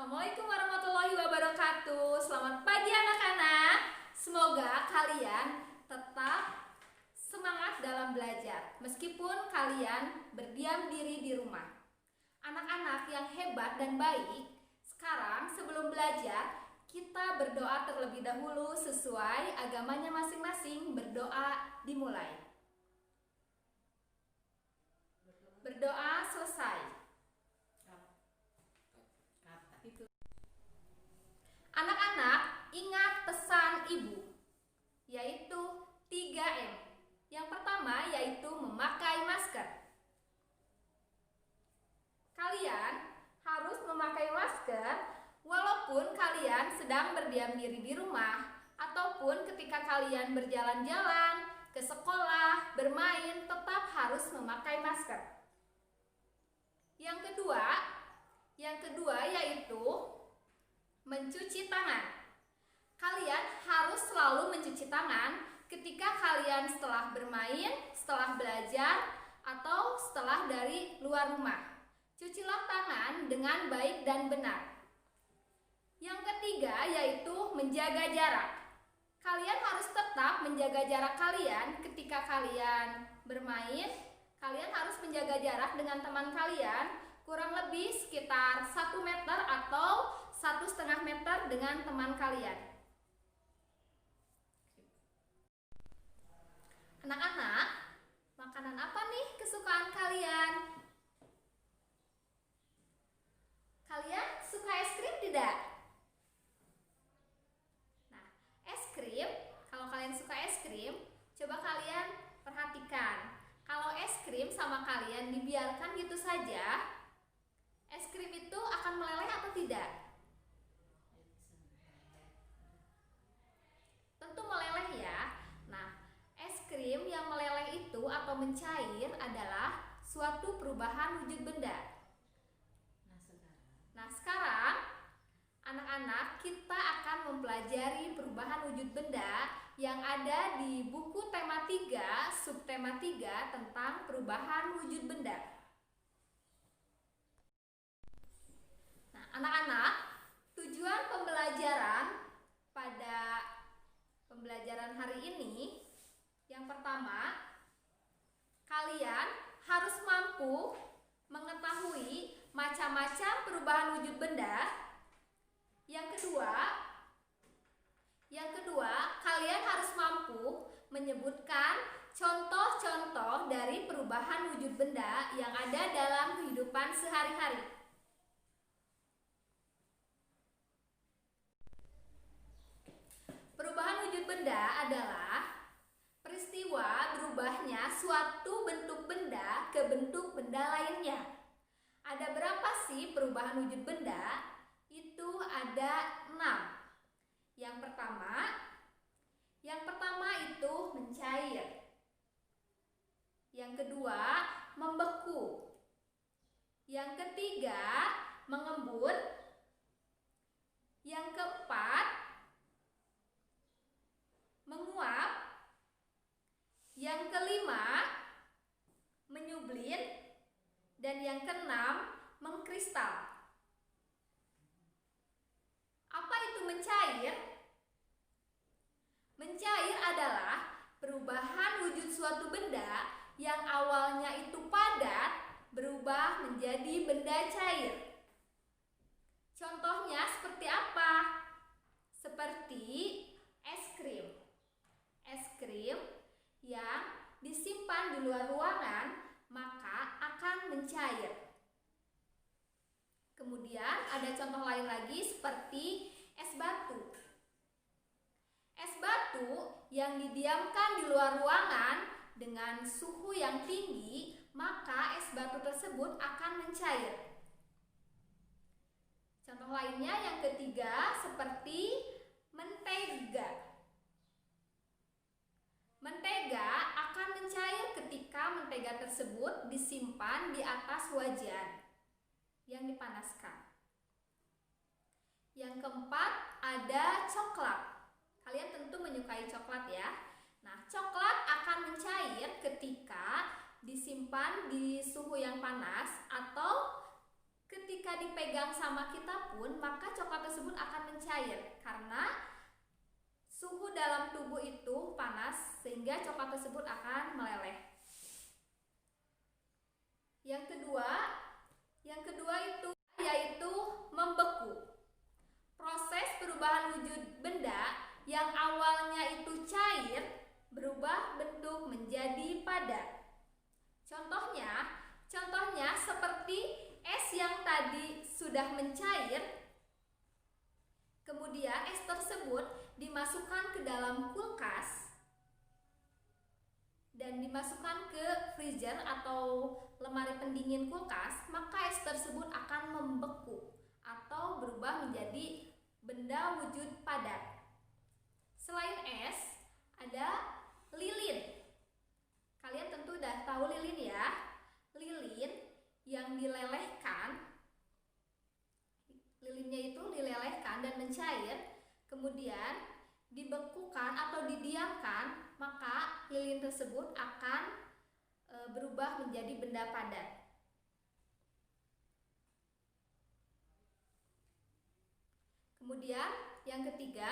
Assalamualaikum warahmatullahi wabarakatuh. Selamat pagi anak-anak. Semoga kalian tetap semangat dalam belajar meskipun kalian berdiam diri di rumah. Anak-anak yang hebat dan baik, sekarang sebelum belajar kita berdoa terlebih dahulu sesuai agamanya masing-masing. Berdoa dimulai. Berdoa selesai. Anak-anak, ingat pesan ibu, yaitu 3M. Yang pertama yaitu memakai masker. Kalian harus memakai masker walaupun kalian sedang berdiam diri di rumah ataupun ketika kalian berjalan-jalan, ke sekolah, bermain, tetap harus memakai masker. Yang kedua yaitu mencuci tangan. Kalian harus selalu mencuci tangan ketika kalian setelah bermain, setelah belajar, atau setelah dari luar rumah. Cucilah tangan dengan baik dan benar. Yang ketiga yaitu menjaga jarak. Kalian harus tetap menjaga jarak kalian ketika kalian bermain. Kalian harus menjaga jarak dengan teman kalian kurang lebih sekitar 1 meter atau 1,5 meter dengan teman kalian. Anak-anak, makanan apa nih kesukaan kalian? Kalian suka es krim tidak? Nah, es krim, kalau kalian suka es krim, coba kalian perhatikan. Kalau es krim sama kalian dibiarkan gitu saja, es krim itu akan meleleh atau tidak? Tentu meleleh ya. Nah, es krim yang meleleh itu atau mencair adalah suatu perubahan wujud benda. Nah, sekarang anak-anak kita akan mempelajari perubahan wujud benda yang ada di buku tema 3, subtema 3 tentang perubahan wujud benda. Nah, anak-anak, tujuan pembelajaran pada pembelajaran hari ini, yang pertama, kalian harus mampu mengetahui macam-macam perubahan wujud benda. Yang kedua, kalian harus mampu menyebutkan contoh-contoh dari perubahan wujud benda yang ada dalam kehidupan sehari-hari. Perubahan wujud benda adalah peristiwa berubahnya suatu bentuk benda ke bentuk benda lainnya. Ada berapa sih perubahan wujud benda? Itu ada 6. Yang pertama itu mencair. Yang kedua, membeku. Yang ketiga, mengembun. Yang keempat, menguap. Yang kelima, menyublim. Dan yang keenam, mengkristal. Apa itu mencair? Mencair adalah perubahan wujud suatu benda yang awalnya itu padat berubah menjadi benda cair. Contohnya seperti apa? Seperti es krim. Es krim yang disimpan di luar ruangan maka akan mencair. Kemudian ada contoh lain lagi seperti es batu. Es batu yang didiamkan di luar ruangan dengan suhu yang tinggi, maka es batu tersebut akan mencair. Contoh lainnya yang ketiga seperti mentega. Mentega akan mencair ketika mentega tersebut disimpan di atas wajan yang dipanaskan. Yang keempat ada coklat. Kalian tentu menyukai coklat ya. Nah, coklat akan mencair ketika disimpan di suhu yang panas atau ketika dipegang dipegang sama kita pun, maka coklat tersebut akan mencair karena suhu dalam tubuh itu panas sehingga coklat tersebut akan meleleh. Yang kedua itu yaitu membeku. Proses perubahan wujud benda yang awalnya itu cair berubah bentuk menjadi padat. Contohnya seperti es yang tadi sudah mencair, kemudian es tersebut dimasukkan ke dalam kulkas dan dimasukkan ke freezer atau lemari pendingin kulkas, maka es tersebut akan membeku atau berubah menjadi benda wujud padat. Selain es, ada lilin. Kalian tentu udah tahu lilin ya. Lilin yang dilelehkan, lilinnya itu dilelehkan dan mencair, kemudian dibekukan atau didiamkan, maka lilin tersebut akan berubah menjadi benda padat. Kemudian yang ketiga,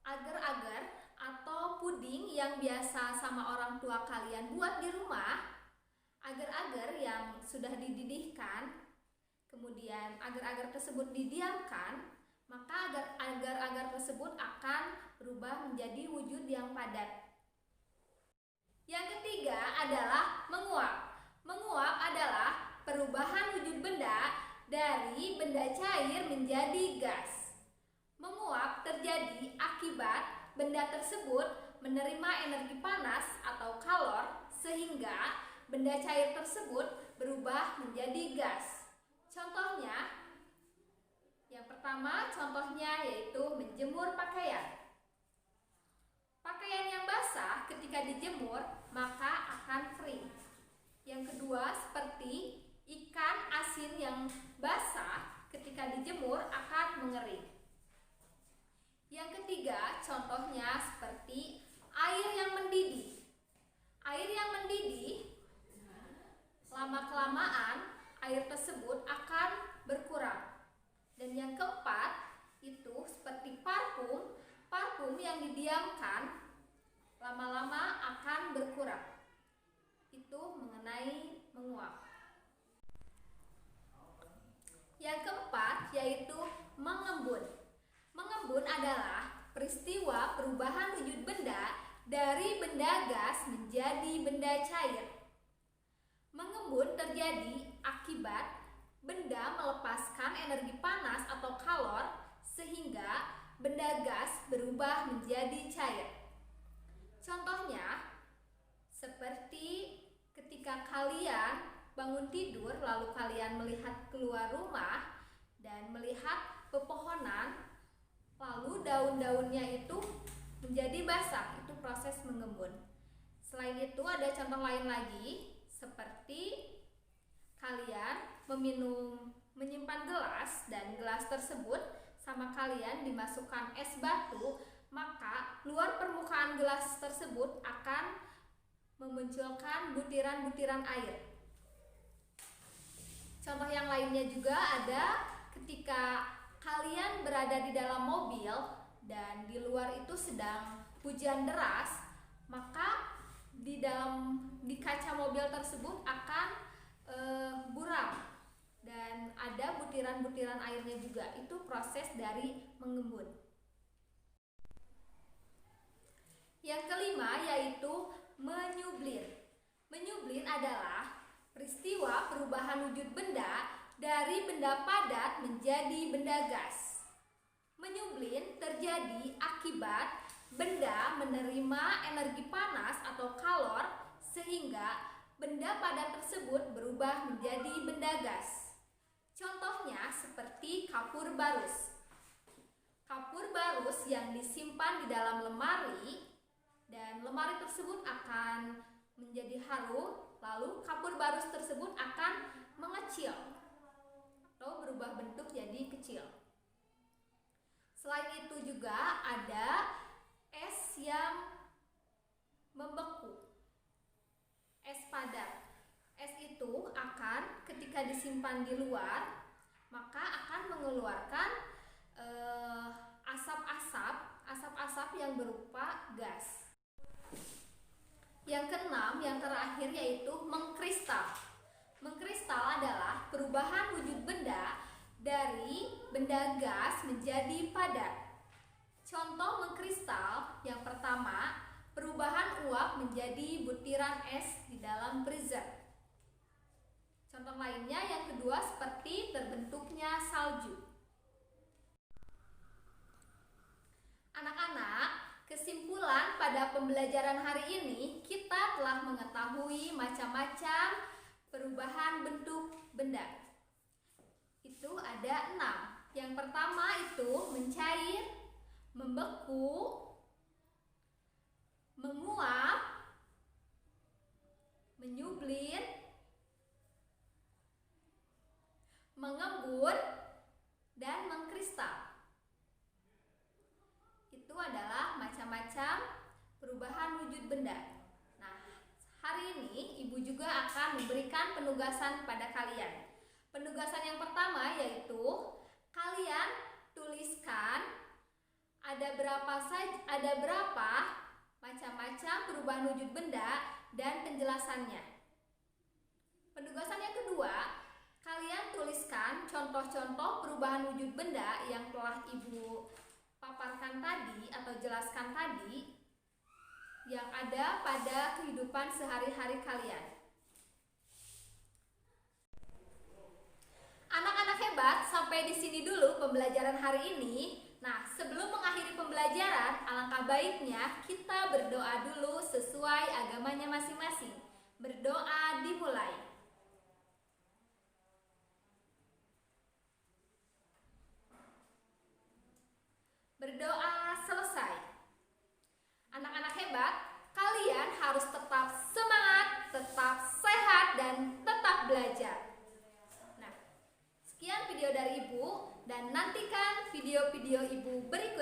agar-agar atau puding yang biasa sama orang tua kalian buat di rumah. Agar-agar yang sudah dididihkan, kemudian agar-agar tersebut didiamkan, maka agar-agar tersebut akan berubah menjadi wujud yang padat. Yang ketiga adalah menguap. Menguap adalah perubahan wujud benda dari benda cair menjadi gas. Menguap terjadi akibat benda tersebut menerima energi panas atau kalor sehingga benda cair tersebut berubah menjadi gas. Contohnya, yang pertama contohnya yaitu menjemur pakaian. Pakaian yang basah ketika dijemur maka akan kering. Yang kedua seperti ikan asin yang basah ketika dijemur akan mengering. Yang ketiga, contohnya seperti air yang mendidih. Air yang mendidih, lama-kelamaan air tersebut akan berkurang. Dan yang keempat, itu seperti parfum. Parfum yang didiamkan, lama-lama akan berkurang. Itu mengenai menguap. Yang keempat, yaitu mengembun. Mengembun adalah peristiwa perubahan wujud benda dari benda gas menjadi benda cair. Mengembun terjadi akibat benda melepaskan energi panas atau kalor sehingga benda gas berubah menjadi cair. Contohnya seperti ketika kalian bangun tidur lalu kalian melihat keluar rumah dan melihat pepohonan, lalu daun-daunnya itu menjadi basah, itu proses mengembun. Selain itu ada contoh lain lagi, seperti kalian menyimpan gelas dan gelas tersebut sama kalian dimasukkan es batu, maka luar permukaan gelas tersebut akan memunculkan butiran-butiran air. Contoh yang lainnya juga ada ketika kalian berada di dalam mobil dan di luar itu sedang hujan deras, maka di kaca mobil tersebut akan buram dan ada butiran-butiran airnya juga. Itu proses dari mengembun. Yang kelima yaitu menyublir. Menyublir adalah peristiwa perubahan wujud benda dari benda padat menjadi benda gas. Menyublir terjadi akibat benda menerima energi panas atau kalor sehingga benda padat tersebut berubah menjadi benda gas. Contohnya seperti kapur barus. Kapur barus yang disimpan di dalam lemari dan lemari tersebut akan menjadi harum, lalu kapur barus tersebut akan mengecil atau berubah bentuk jadi kecil. Selain itu juga ada es yang membeku, es padat. Es itu akan ketika disimpan di luar maka akan mengeluarkan asap-asap yang berupa gas. Yang keenam, yang terakhir, yaitu mengkristal. Mengkristal adalah perubahan wujud benda dari benda gas menjadi padat. Contoh mengkristal yang pertama, perubahan uap menjadi butiran es di dalam freezer. Contoh lainnya yang kedua seperti terbentuknya salju. Anak-anak, kesimpulan pada pembelajaran hari ini kita telah mengetahui macam-macam perubahan bentuk benda. Itu ada 6. Yang pertama itu mencair, membeku, menguap, menyublir, mengembun, dan mengkristal. Itu adalah macam-macam perubahan wujud benda. Nah, hari ini Ibu juga akan memberikan penugasan kepada kalian. Penugasan yang pertama yaitu kalian tuliskan ada berapa macam-macam perubahan wujud benda dan penjelasannya. Penugasan yang kedua, kalian tuliskan contoh-contoh perubahan wujud benda yang telah Ibu paparkan tadi atau jelaskan tadi yang ada pada kehidupan sehari-hari kalian. Anak-anak hebat, sampai di sini dulu pembelajaran hari ini. Nah, sebelum mengakhiri pembelajaran, alangkah baiknya kita berdoa dulu sesuai agamanya masing-masing. Berdoa dimulai. Berdoa selesai. Anak-anak hebat, kalian harus tetap semangat, tetap sehat, dan tetap belajar. Nah, sekian video dari Ibu, dan nantikan video-video Ibu berikutnya.